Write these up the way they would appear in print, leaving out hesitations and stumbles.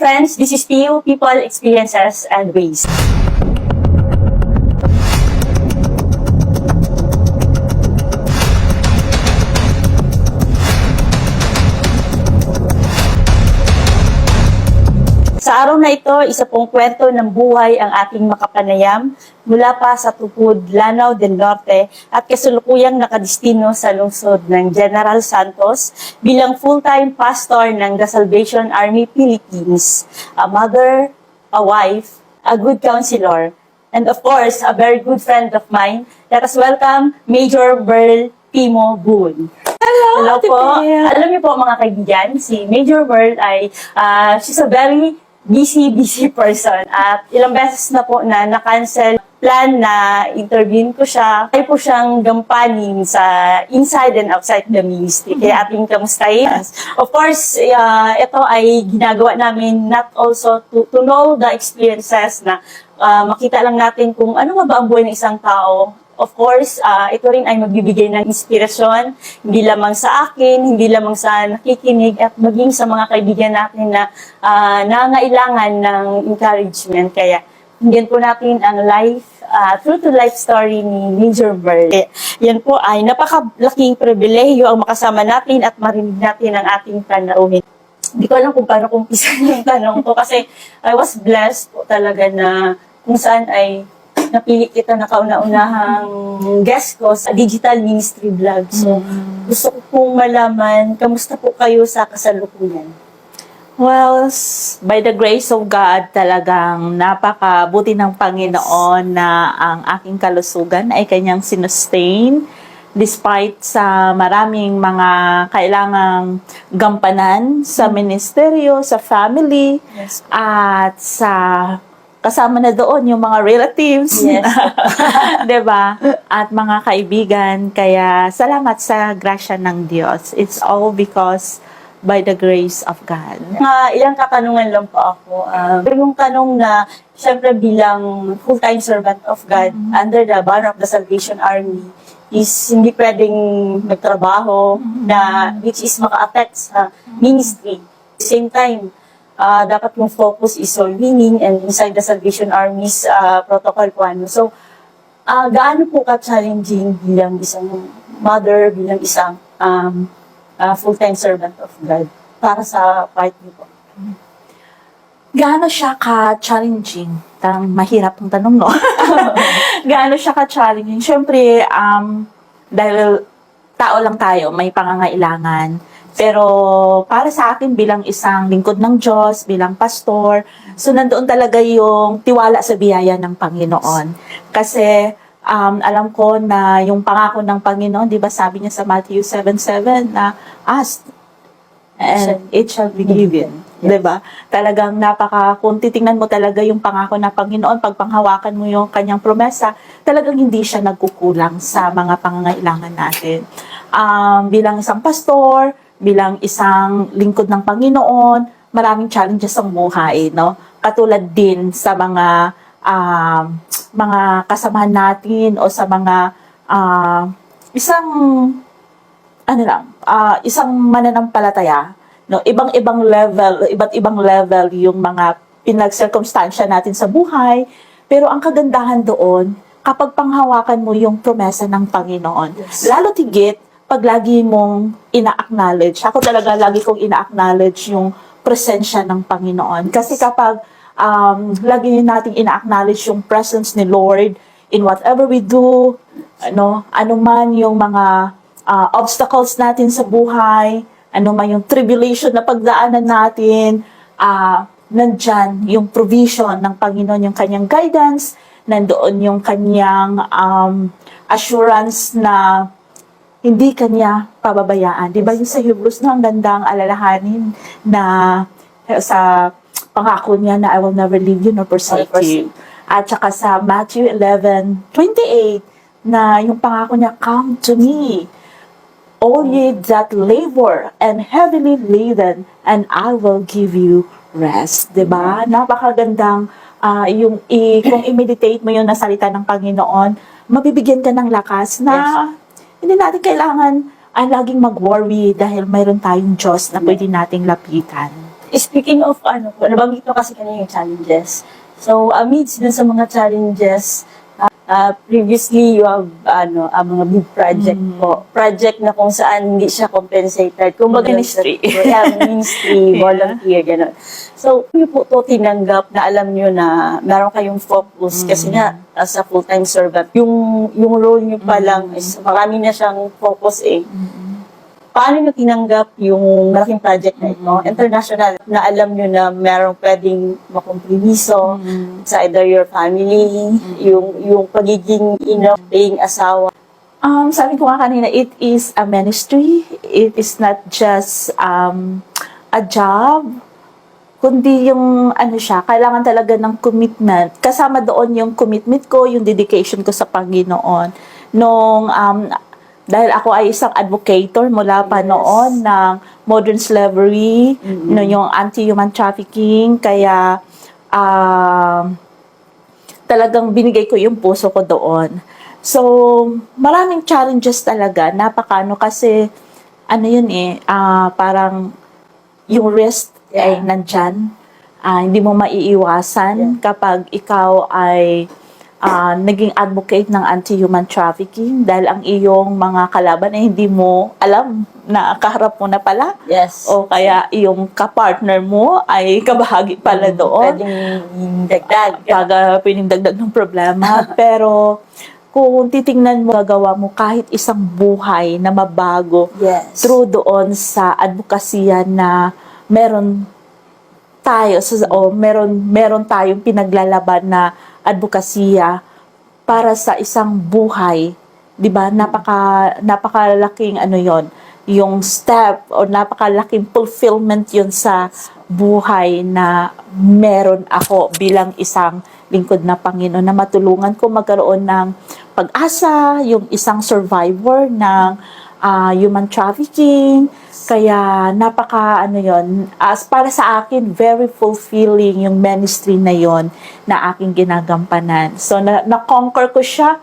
friends, this is PU, People, Experiences, and Ways. Sa araw na ito, isa pong kwento ng buhay ang ating makapanayam mula pa sa Tupud, Lanao del Norte at kasalukuyang nakadistino sa lungsod ng General Santos bilang full-time pastor ng The Salvation Army Philippines, a mother, a wife, a good counselor, and of course, a very good friend of mine. Let us welcome Major Merl Timo Boone. Hello po. Alam niyo po mga kaibigan, si Major Merl ay she's a very busy person at ilang beses na po na na-cancel plan na interviewin ko siya. Ay po siyang gampanin sa inside and outside the ministry. Kaya ating kamustahin. Of course, ito ay ginagawa namin not also to know the experiences na makita lang natin kung ano nga ba ang buhay ng isang tao. Of course, ito rin ay magbibigay ng inspirasyon, hindi lamang sa akin, hindi lamang sa nakikinig, at maging sa mga kaibigan natin na nangailangan ng encouragement. Kaya, hinggan po natin ang true-to-life story ni Major Merl. Yan po ay napakalaking pribilehiyo ang makasama natin at marinig natin ang ating panauhin. Hindi ko alam kung paano kumpisan yung tanong ko kasi I was blessed po talaga na kung saan ay napili kita na kauna-unahang guest ko sa digital ministry vlog. So, gusto ko pong malaman, kamusta po kayo sa kasalukuyan? Well, by the grace of God, talagang napakabuti ng Panginoon na ang aking kalusugan ay kanyang sinustain despite sa maraming mga kailangang gampanan sa ministeryo, sa family, Yes. at sa kasama na doon yung mga relatives, Yes. 'di ba? At mga kaibigan, kaya salamat sa grasya ng Diyos. It's all because by the grace of God. Ilang katanungan lang po ako. Yung tanong na, syempre bilang full-time servant of God, under the banner of the Salvation Army, is hindi pwedeng magtrabaho na which is maka-affect sa ministry. At the same time, dapat yung focus is soul winning and inside the Salvation Army's protocol po ano. So, gaano po ka-challenging bilang isang mother, bilang isang full-time servant of God para sa part niyo po? Gaano siya ka-challenging? Tarang mahirap ang tanong, no? Gaano siya ka-challenging? Siyempre, dahil tao lang tayo, may pangangailangan. Pero para sa akin bilang isang lingkod ng Diyos, bilang pastor, so nandoon talaga yung tiwala sa biyaya ng Panginoon. Kasi alam ko na yung pangako ng Panginoon, di ba sabi niya sa Matthew 7:7 na ask and it shall be given. Yes. Di ba? Talagang kung titingnan mo talaga yung pangako ng Panginoon, pag panghawakan mo yung kanyang promesa, talagang hindi siya nagkukulang sa mga pangangailangan natin. Bilang isang pastor, bilang isang lingkod ng Panginoon, maraming challenges ang buhay, no? Katulad din sa mga kasamahan natin o sa mga isang mananampalataya, no? Iba't ibang level yung mga pinag-circumstansya natin sa buhay, pero ang kagandahan doon, kapag panghawakan mo yung promesa ng Panginoon, Yes. lalo tigit pag lagi mong ina-acknowledge. Ako talaga lagi kong ina-acknowledge yung presensya ng Panginoon. Kasi kapag lagi nating ina-acknowledge yung presence ni Lord in whatever we do, ano man yung mga obstacles natin sa buhay, ano man yung tribulation na pagdaanan natin, nandyan yung provision ng Panginoon, yung kanyang guidance, nandoon yung kanyang assurance na hindi kanya pababayaan. Di ba yung sa Hebrews na ang gandang alalahanin na sa pangako niya na I will never leave you nor forsake you. At saka sa Matthew 11:28 na yung pangako niya, come to me, all ye that labor and heavily laden, and I will give you rest. Di ba? Napakagandang kung i-meditate mo yung nasalita ng Panginoon, mabibigyan ka ng lakas na hindi natin kailangan laging mag-worry dahil mayroon tayong Diyos na pwede nating lapitan. Speaking of nabanggit ko kasi kanina yung challenges. So, amidst dun sa mga challenges, previously you have mga big project po. Project na kung saan hindi siya compensated. Kumbaga, Ministry. ministry, volunteer, gano'n. So, niyo po to tinanggap na alam niyo na meron kayong focus kasi nga, as a full-time servant, yung role niyo pa lang is marami na siyang focus eh. Paano nyo tinanggap yung malaking project na ito, international, na alam nyo na merong pwedeng makompromiso sa either your family, yung pagiging paying asawa? Sabi ko nga kanina, it is a ministry. It is not just a job, kundi yung siya, kailangan talaga ng commitment. Kasama doon yung commitment ko, yung dedication ko sa Panginoon. Dahil ako ay isang advocator mula pa noon ng modern slavery, yung anti-human trafficking, kaya talagang binigay ko yung puso ko doon. So, maraming challenges talaga, kasi parang yung risk ay nandyan. Hindi mo maiiwasan kapag ikaw ay naging advocate ng anti-human trafficking dahil ang iyong mga kalaban ay hindi mo alam na kaharap mo na pala. Yes. O kaya iyong kapartner mo ay kabahagi pala doon. Pwedeng dagdag. Pwedeng dagdag ng problema. Pero kung titingnan mo, gagawa mo kahit isang buhay na mabago through doon sa advokasya na meron tayo meron tayong pinaglalaban na advokasya para sa isang buhay, 'di ba? Napakalaking yung step o napakalaking fulfillment 'yon sa buhay na meron ako bilang isang lingkod na Panginoon na matulungan ko magkaroon ng pag-asa, yung isang survivor ng human trafficking. Kaya as para sa akin, very fulfilling yung ministry na yon na aking ginagampanan. So, na-conquer ko siya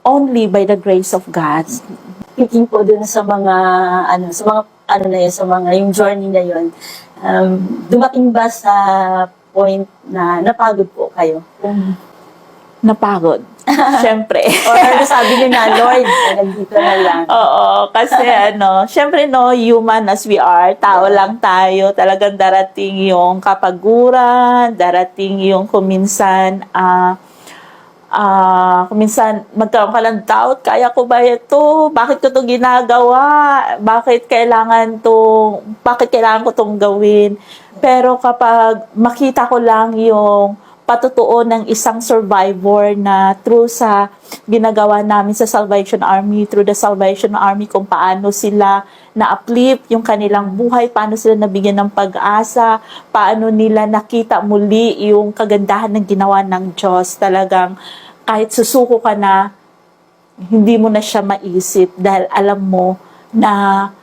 only by the grace of God. Speaking po dun sa mga, yung journey na yon, dumating ba sa point na napagod po kayo? Napagod. Siyempre. Or sabi niyo na, Lord, nandito na lang. Oo, kasi siyempre human as we are, tao lang tayo, talagang darating yung kapaguran, darating yung kuminsan magkaroon ka ng doubt, kaya ko ba ito? Bakit ko ito ginagawa? Bakit kailangan ko itong gawin? Pero kapag makita ko lang yung patutuo ng isang survivor na through sa ginagawa namin sa Salvation Army, through the Salvation Army, kung paano sila na-uplift yung kanilang buhay, paano sila nabigyan ng pag-asa, paano nila nakita muli yung kagandahan ng ginawa ng Diyos. Talagang kahit susuko ka na, hindi mo na siya maisip dahil alam mo na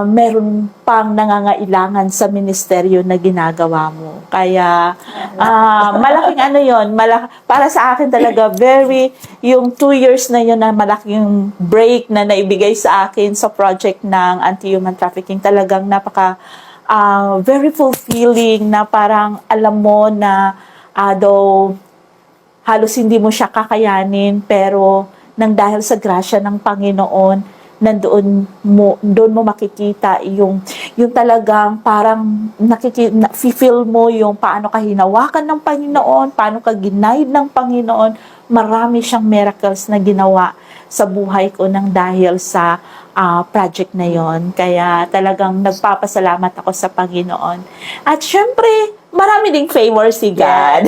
meron pang nangangailangan sa ministeryo na ginagawa mo. Kaya, malaking para sa akin talaga, yung 2 years na yun na malaking break na naibigay sa akin sa project ng anti-human trafficking, talagang very fulfilling na parang alam mo na, though halos hindi mo siya kakayanin, pero nang dahil sa grasya ng Panginoon, doon mo makikita yung talagang parang feel mo yung paano ka hinawakan ng Panginoon, paano ka ginaid ng Panginoon. Marami siyang miracles na ginawa sa buhay ko nang dahil sa project na yon. Kaya talagang nagpapasalamat ako sa Panginoon. At syempre, marami ding favor si God.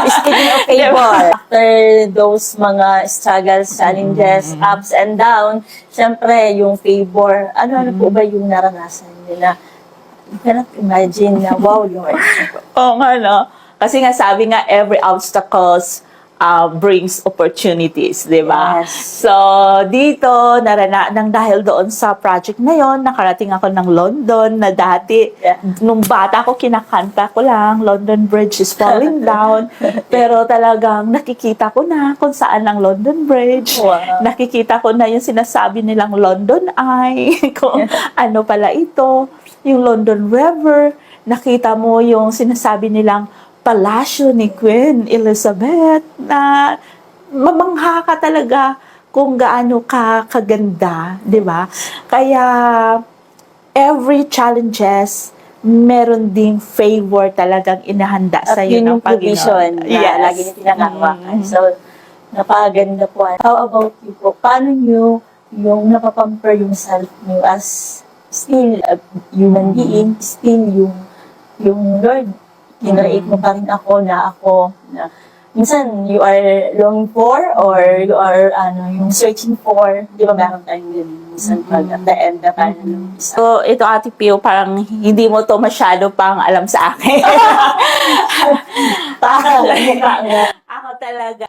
Speaking of favor, after those mga struggles, challenges, ups and down, syempre, yung favor, ano po ba yung naranasan nila? You cannot imagine na, wow, Lord. Oo nga, no? Kasi nga sabi nga, every obstacles brings opportunities, di ba? Yes. So, dito, nang dahil doon sa project na yon, nakarating ako ng London na dati, nung bata ko, kinakanta ko lang, London Bridge is falling down. Pero talagang nakikita ko na kung saan ang London Bridge. Wow. Nakikita ko na yung sinasabi nilang London Eye, kung ano pala ito, yung London River. nakita mo yung sinasabi nilang palasyo ni Queen Elizabeth na mamangha ka talaga kung gaano ka kaganda, di ba? Kaya every challenges, meron ding favor talagang inahanda At sa iyo yun ng yung provision Panginoon. na lagi niya pinangahawakan. So, napakaganda po. How about you po? Paano nyo yung napapamper yourself nyo as still a human being, still yung Lord, kinreate mo pa rin ako na minsan you are longing for or you are yung searching for, di ba meron tayong ganun minsan pag at the end na tayo nung isa. So, ito Ate Pio, parang hindi mo to masyado pang alam sa akin. Parang, Ako talaga,